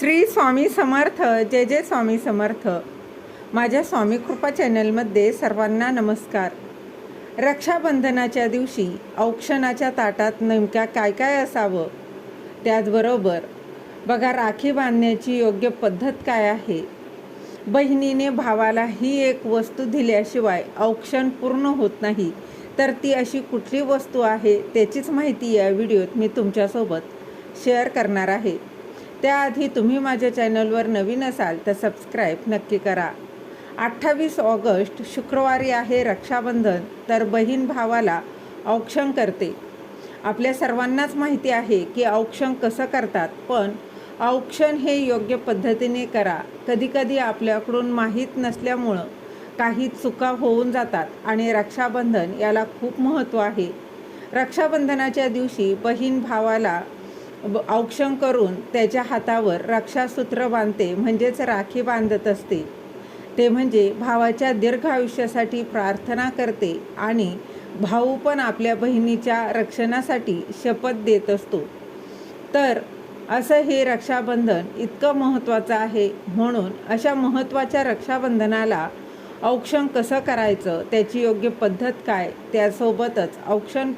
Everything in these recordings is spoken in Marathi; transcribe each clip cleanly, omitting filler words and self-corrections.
श्री स्वामी समर्थ. जय जय स्वामी समर्थ. माझ्या स्वामी कृपा चॅनलमध्ये सर्वांना नमस्कार. रक्षाबंधनाच्या दिवशी औक्षणाच्या ताटात नेमक्या काय काय असावं, त्याचबरोबर बघा राखी बांधण्याची योग्य पद्धत काय आहे. बहिणीने भावाला ही एक वस्तू दिल्याशिवाय औक्षण पूर्ण होत नाही, तर ती अशी कुठली वस्तू आहे त्याचीच माहिती या व्हिडिओत मी तुमच्यासोबत शेअर करणार आहे. त्याआधी तुम्ही माझ्या चॅनलवर नवीन असाल तर सबस्क्राईब नक्की करा. 28 ऑगस्ट शुक्रवारी आहे रक्षाबंधन. तर बहीण भावाला औक्षण करते. आपल्या सर्वांनाच माहिती आहे की औक्षण कसं करतात, पण औक्षण हे योग्य पद्धतीने करा. कधीकधी आपल्याकडून माहीत नसल्यामुळं काही चुका होऊन जातात आणि रक्षाबंधन याला खूप महत्त्व आहे. रक्षाबंधनाच्या दिवशी बहीण भावाला औक्षण करून त्याच्या हातावर रक्षासूत्र बांधते, म्हणजेच राखी बांधत असते. ते म्हणजे भावाच्या दीर्घ आयुष्यासाठी प्रार्थना करते आणि भाऊ पण आपल्या बहिणीच्या रक्षणासाठी शपथ देत असतो. तर असं हे रक्षाबंधन इतकं महत्त्वाचं आहे. म्हणून अशा महत्त्वाच्या रक्षाबंधनाला औक्षण कसं करायचं, त्याची योग्य पद्धत काय, त्यासोबतच औक्षण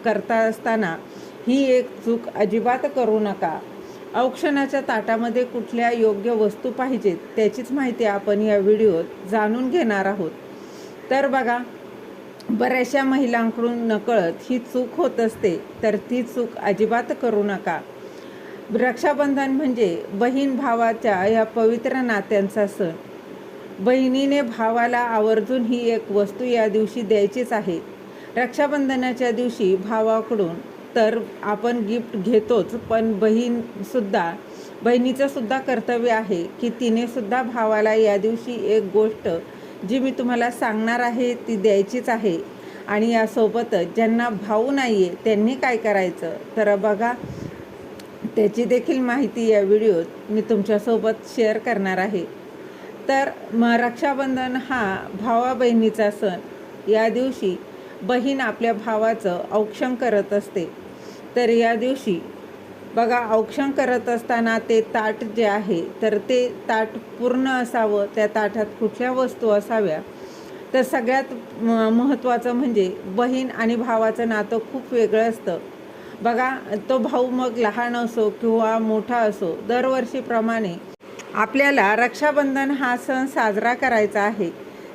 करता असताना ही एक चूक अजिबात करू नका. औक्षणाच्या ताटामध्ये कुठल्या योग्य वस्तू पाहिजेत त्याचीच माहिती आपण या व्हिडिओत जाणून घेणार आहोत. तर बघा, बऱ्याचशा महिलांकडून नकळत ही चूक होत असते, तर ती चूक अजिबात करू नका. रक्षाबंधन म्हणजे बहीण भावाच्या या पवित्र नात्यांचा सण. बहिणीने भावाला आवर्जून ही एक वस्तू या दिवशी द्यायचीच आहे. रक्षाबंधनाच्या दिवशी भावाकडून तर आपण गिफ्ट घेतोच, पण बहिणीचं सुद्धा कर्तव्य आहे की तिने सुद्धा भावाला या दिवशी एक गोष्ट जी मी तुम्हाला सांगणार आहे ती द्यायचीच आहे. आणि यासोबतच ज्यांना भाऊ नाही आहे त्यांनी काय करायचं, तर बघा त्याची देखील माहिती या व्हिडिओत मी तुमच्यासोबत शेअर करणार आहे. तर रक्षाबंधन हा भावा बहिणीचा सण. या दिवशी बहीण आपल्या भावाचं औक्षण करत असते. तर या दिवशी बघा, औक्षण करत असताना ते ताट जे आहे तर ते ताट पूर्ण असावं. त्या ताटात कुठल्या वस्तू असाव्या, तर सगळ्यात महत्त्वाचं म्हणजे बहीण आणि भावाचं नातं खूप वेगळं असतं. बघा, तो भाऊ मग लहान असो किंवा मोठा असो, दरवर्षीप्रमाणे आपल्याला रक्षाबंधन हा सण साजरा करायचा आहे.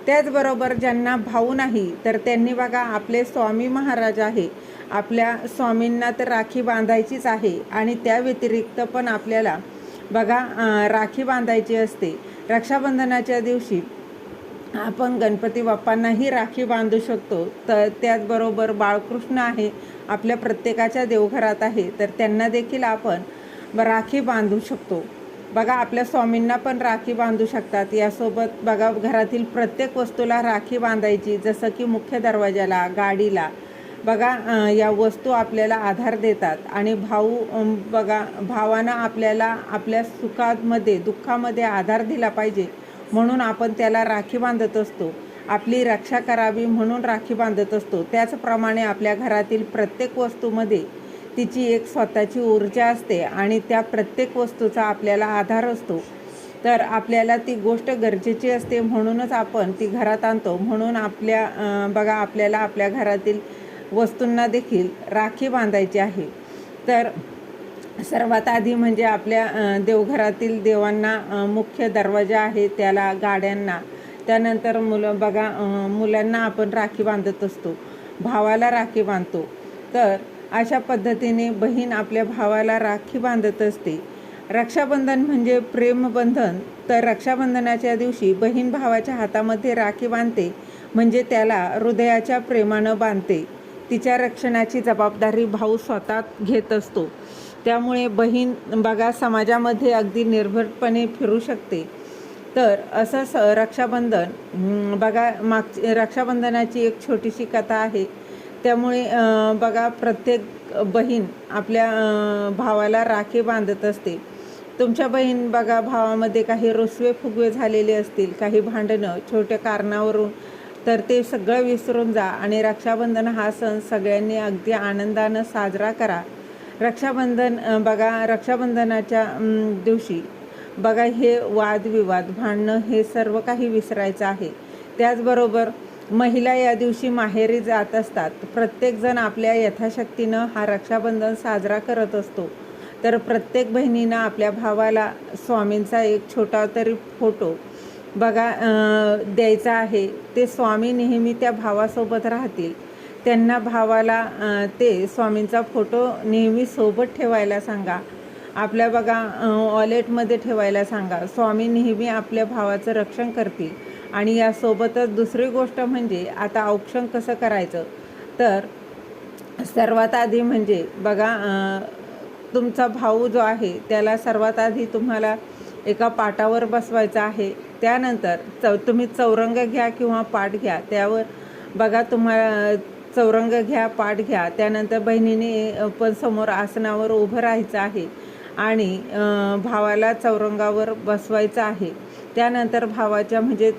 त्याचबरोबर ज्यांना भाऊ नाही तर त्यांनी बघा, आपले स्वामी महाराज आहे, आपल्या स्वामींना तर राखी बांधायचीच आहे. आणि त्या व्यतिरिक्त पण आपल्याला बघा राखी बांधायची असते. रक्षाबंधनाच्या दिवशी आपण गणपती बाप्पांनाही राखी बांधू शकतो. तर त्याचबरोबर बाळकृष्ण आहे, आपल्या प्रत्येकाच्या देवघरात आहे, तर त्यांना देखील आपण राखी बांधू शकतो. बघा, आपल्या स्वामींना पण राखी बांधू शकतात. यासोबत बघा, घरातील प्रत्येक वस्तूला राखी बांधायची, जसं की मुख्य दरवाजाला, गाडीला. बघा, या वस्तू आपल्याला आधार देतात. आणि भाऊ बघा, भावानं आपल्याला आपल्या सुखामध्ये दुःखामध्ये आधार दिला पाहिजे, म्हणून आपण त्याला राखी बांधत असतो. आपली रक्षा करावी म्हणून राखी बांधत असतो. त्याचप्रमाणे आपल्या घरातील प्रत्येक वस्तूमध्ये तिची एक स्वतःची ऊर्जा असते आणि त्या प्रत्येक वस्तूचा आपल्याला आधार असतो. तर आपल्याला ती गोष्ट गरजेची असते, म्हणूनच आपण ती घरात आणतो. म्हणून बघा, आपल्याला आपल्या घरातील वस्तूंना देखील राखी बांधायची आहे. तर सर्वात आधी म्हणजे आपल्या देवघरातील देवांना मुख्य दरवाजा आहे त्याला, गाड्यांना. त्यानंतर मुलांना आपण राखी बांधत असतो, भावाला राखी बांधतो. तर अशा पद्धतीने बहीण आपल्या भावाला राखी बांधत असते. रक्षाबंधन म्हणजे प्रेमबंधन. तर रक्षाबंधनाच्या दिवशी बहीण भावाच्या हातामध्ये राखी बांधते, म्हणजे त्याला हृदयाच्या प्रेमानं बांधते. तिच्या रक्षणाची जबाबदारी भाऊ स्वतः घेत असतो. त्यामुळे बहीण बघा, समाजामध्ये अगदी निर्भीडपणे फिरू शकते. तर असं रक्षाबंधन बघा, रक्षाबंधनाची एक छोटीशी कथा आहे. त्यामुळे बघा, प्रत्येक बहीण आपल्या भावाला राखी बांधत असते. तुमच्या बहीण बघा, भावामध्ये काही रुसवे फुगवे झालेले असतील, काही भांडणं छोट्या कारणावरून, तर ते सगळं विसरून जा आणि रक्षाबंधन हा सण सगळ्यांनी अगदी आनंदानं साजरा करा. रक्षाबंधनाच्या दिवशी बघा हे वादविवाद, भांडणं हे सर्व काही विसरायचं आहे. त्याचबरोबर महिला या दिवशी माहेरी जात असतात. प्रत्येकजण आपल्या यथाशक्तीनं हा रक्षाबंधन साजरा करत असतो. तर प्रत्येक बहिणीनं आपल्या भावाला स्वामींचा एक छोटा तरी फोटो बघा द्यायचा आहे. ते स्वामी नेहमी त्या भावासोबत राहतील. त्यांना भावाला ते स्वामींचा फोटो नेहमी सोबत ठेवायला सांगा. आपल्या बघा वॉलेटमध्ये ठेवायला सांगा. स्वामी नेहमी आपल्या भावाचं रक्षण करतील. आणि यासोबतच दुसरी गोष्ट म्हणजे आता औक्षण कसं करायचं, तर सर्वात आधी म्हणजे बघा तुमचा भाऊ जो आहे त्याला सर्वात आधी तुम्हाला एका पाटावर बसवायचं आहे. त्यानंतर तुम्ही चौरंग घ्या किंवा पाट घ्या. त्यावर बघा तुम्हाला चौरंग घ्या, पाट घ्या. त्यानंतर बहिणीने पण समोर आसनावर उभं राहायचं आहे आणि भावाला चौरंगावर बसवायचं आहे. त्यानंतर भावाच्या म्हणजे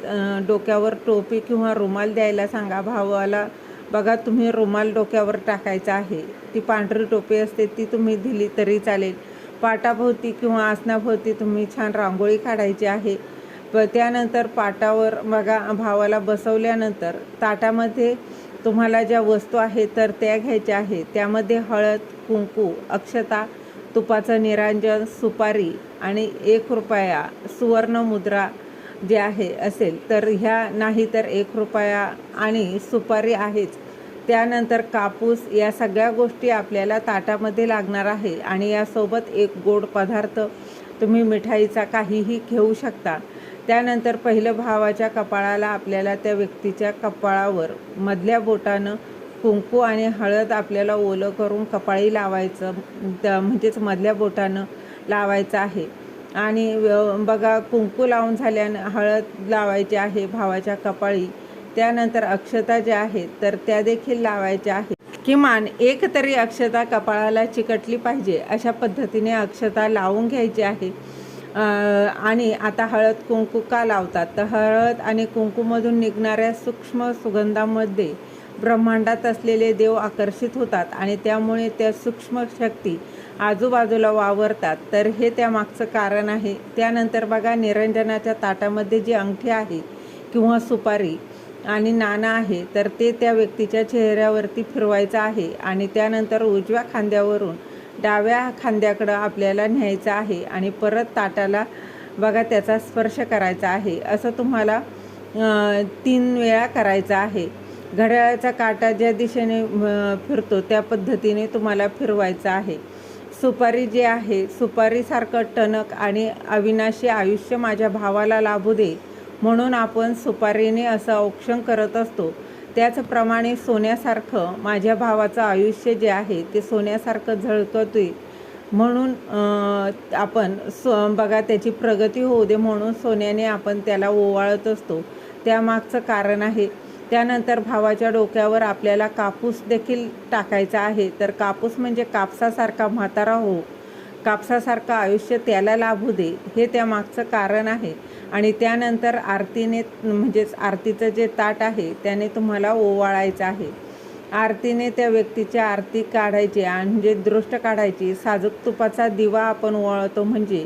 डोक्यावर टोपी किंवा रुमाल द्यायला सांगा भावाला. बघा तुम्ही रुमाल डोक्यावर टाकायचा आहे. ती पांढरी टोपी असते ती तुम्ही दिली तरी चालेल. पाटाभोवती किंवा आसनाभोवती तुम्ही छान रांगोळी काढायची आहे. त्यानंतर पाटावर बघा भावाला बसवल्यानंतर ताटामध्ये तुम्हाला ज्या वस्तू आहेत तर त्या घ्यायच्या आहेत. त्यामध्ये हळद, कुंकू, अक्षता, तुपाचं निरांजन, सुपारी आणि 1 रुपया सुवर्ण मुद्रा जे आहे असेल तर ह्या, नाही तर 1 रुपया आणि सुपारी आहेच. त्यानंतर कापूस, या सगळ्या गोष्टी आपल्याला ताटामध्ये लागणार आहे. आणि यासोबत एक गोड पदार्थ तुम्ही मिठाईचा काहीही घेऊ शकता. त्यानंतर पहिलं भावाच्या कपाळाला आपल्याला त्या व्यक्तीच्या कपाळावर मधल्या बोटानं कुंकू आणि हळद आपल्याला ओलं करून कपाळी लावायचं, म्हणजेच मधल्या बोटानं लावायचं आहे. आणि बघा कुंकू लावून झाल्यानं हळद लावायची आहे भावाच्या कपाळी. त्यानंतर अक्षता ज्या आहेत तर त्या देखील लावायच्या आहेत. किमान एक तरी अक्षता कपाळाला चिकटली पाहिजे अशा पद्धतीने अक्षता लावून घ्यायची आहे. आणि आता हळद कुंकू का लावतात, तर हळद आणि कुंकूमधून निघणाऱ्या सूक्ष्म सुगंधामध्ये ब्रह्मांडात असलेले देव आकर्षित होतात आणि त्यामुळे त्या सूक्ष्म शक्ती आजूबाजूला वावरतात. तर हे त्यामागचं कारण आहे. त्यानंतर बघा निरंजनाच्या ताटामध्ये जी अंगठी आहे किंवा सुपारी आणि नाणं आहे तर ते त्या व्यक्तीच्या चेहऱ्यावरती फिरवायचं आहे. आणि त्यानंतर उजव्या खांद्यावरून डाव्या खांद्याकडं आपल्याला न्यायचं आहे आणि परत ताटाला बघा त्याचा स्पर्श करायचा आहे. असं तुम्हाला 3 वेळा करायचं आहे. घड्याळाचा काटा ज्या दिशेने फिरतो त्या पद्धतीने तुम्हाला फिरवायचा आहे. सुपारी जी आहे, सुपारीसारखं टणक आणि अविनाशी आयुष्य माझ्या भावाला लाभू दे म्हणून आपण सुपारीने असं औक्षण करत असतो. त्याचप्रमाणे सोन्यासारखं माझ्या भावाचं आयुष्य जे आहे ते सोन्यासारखं झळकतोय म्हणून आपण बघा त्याची प्रगती होऊ दे म्हणून सोन्याने आपण त्याला ओवाळत असतो. त्यामागचं कारण आहे. त्यानंतर भावाच्या डोक्यावर आपल्याला कापूस देखील टाकायचा आहे. तर कापूस म्हणजे कापसासारखा म्हातारा हो, कापसासारखं आयुष्य त्याला लाभू दे, हे त्यामागचं कारण आहे. आणि त्यानंतर आरतीने, म्हणजेच आरतीचं जे ताट आहे त्याने तुम्हाला ओवाळायचं आहे. आरतीने त्या व्यक्तीची आरती काढायची आणि म्हणजे दृष्ट काढायची. साजूक तुपाचा दिवा आपण ओवाळतो म्हणजे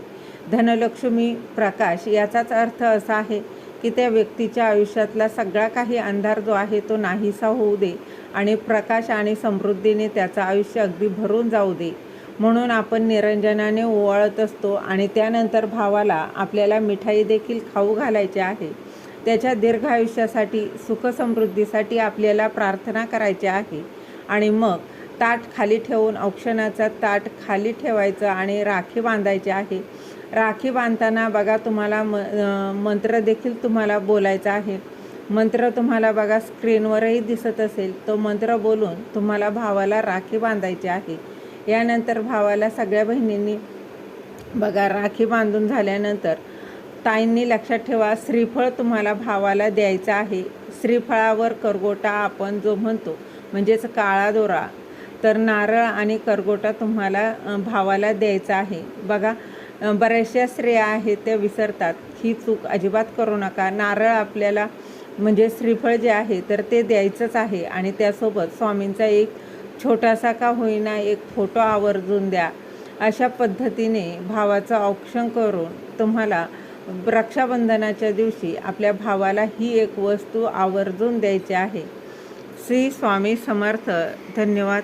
धनलक्ष्मी प्रकाश. याचाच अर्थ असा आहे की त्या व्यक्तीच्या आयुष्यातला सगळा काही अंधार जो आहे तो नाहीसा होऊ दे आणि प्रकाश आणि समृद्धीने त्याचं आयुष्य अगदी भरून जाऊ दे म्हणून आपण निरंजनाने ओवाळत असतो. आणि त्यानंतर भावाला आपल्याला मिठाई देखील खाऊ घालायची आहे. त्याच्या दीर्घ आयुष्यासाठी, सुखसमृद्धीसाठी आपल्याला प्रार्थना करायची आहे. आणि मग ताट खाली ठेवून औक्षणाचा ताट खाली ठेवायचं आणि राखी बांधायची आहे. राखी बांधताना बघा तुम्हाला मंत्र देखील तुम्हाला बोलायचा आहे. मंत्र तुम्हाला बघा स्क्रीनवरही दिसत असेल. तो मंत्र बोलून तुम्हाला भावाला राखी बांधायची आहे. यानंतर भावाला सगळ्या बहिणींनी बघा राखी बांधून झाल्यानंतर ताईंनी लक्षात ठेवा, श्रीफळ तुम्हाला भावाला द्यायचं आहे. श्रीफळावर करगोटा आपण जो म्हणतो म्हणजेच काळा दोरा, तर नारळ आणि करगोटा तुम्हाला भावाला द्यायचा आहे. बघा बऱ्याचशा स्त्रिया आहेत त्या विसरतात. ही चूक अजिबात करू नका. नारळ आपल्याला म्हणजे श्रीफळ जे आहे तर ते द्यायचंच आहे. आणि त्यासोबत स्वामींचा एक छोटासा का होईना एक फोटो आवर्जून द्या. अशा पद्धतीने भावाचं औक्षण करून तुम्हाला रक्षाबंधनाच्या दिवशी आपल्या भावाला ही एक वस्तू आवर्जून द्यायची आहे. श्री स्वामी समर्थ. धन्यवाद.